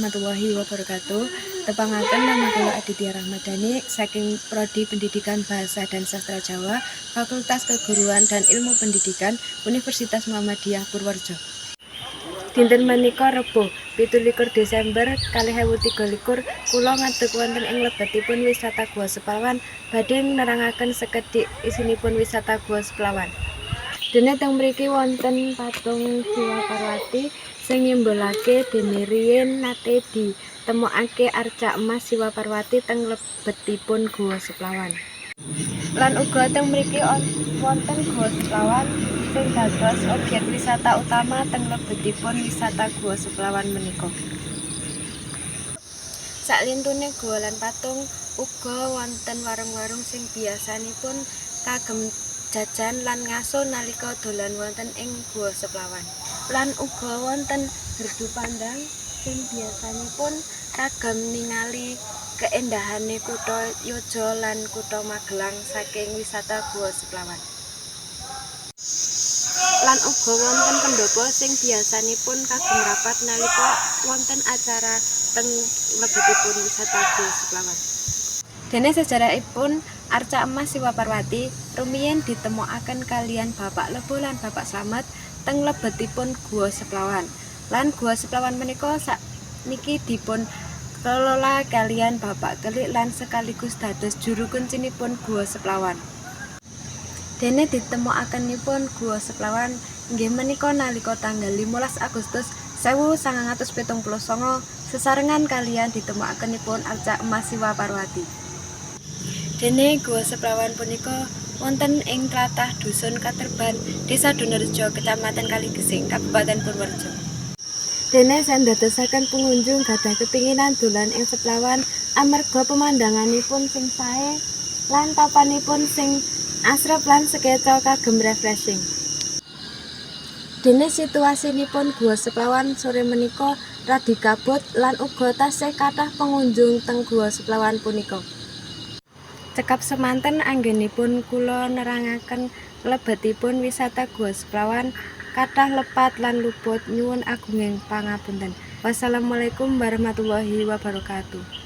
warahmatullahi wabarakatuh. Tepangaken nama kula Aditya Rahmadani saking Prodi Pendidikan Bahasa dan Sastra Jawa, Fakultas Keguruan dan Ilmu Pendidikan, Universitas Muhammadiyah Purworejo. Dinten menika Rebo, 17 Desember 2023, kula ngadeg wonten ing lebetipun wisata Gua Seplawan badhe nerangaken sekedhik isinipun wisata Gua Seplawan. Dene teng mriki wonten patung Siwa Parwati sing nyimbolake dene riyin nate ditemokake arca emas Siwa Parwati teng lebetipun Gua Seplawan. Lan uga teng mriki wonten Gua Seplawan sing dados objek wisata utama teng lebetipun wisata Gua Seplawan menika. Saklintune gua lan patung uga wonten warung-warung sing biasanipun kagem jajan lan ngaso nalika dolan wonten ing Gua Seplawan. Lan uga wonten gerdu pandang sing biasanipun kagem ningali keendahane kutha Yojo lan kutha Magelang saking wisata Gua Seplawan. Lan uga wonten pendopo sing biasanipun kagem rapat nalika wonten acara teng lebetipun wisata Gua Seplawan. Dene sejarahipun arca emas Siwa Parwati rumiyin ditemokaken kaliyan Bapak Lebo lan Bapak Slamet teng lebetipun Gua Seplawan. Lan Gua Seplawan menika sakniki dipun kelola kaliyan Bapak Kelik lan sekaligus dados juru kuncinipun Gua Seplawan. Dene ditemokakenipun Gua Seplawan inggih menika nalika tanggal 15 Agustus 1979 sesarengan kaliyan ditemokakenipun arca emas Siwa Parwati. Dene Gua Seplawan punika wonten ing tlatah Dusun Katerban, Desa Donorejo, Kecamatan Kaligesing, Kabupaten Purworejo. Dene sandadosaken pengunjung gadah kepinginan dolan ing Seplawan amarga pemandanganipun sing sae lan papanipun sing asrep lan sekeca kagem refreshing. Dene situasinipun Gua Seplawan sore menika radi kabut lan uga tasih kathah pengunjung teng Gua Seplawan punika. Cekap semanten anggenipun kula nerangaken lebetipun wisata Gua Seplawan kathah lepat lan luput nyuwun agunging pangapunten. Wassalamualaikum warahmatullahi wabarakatuh.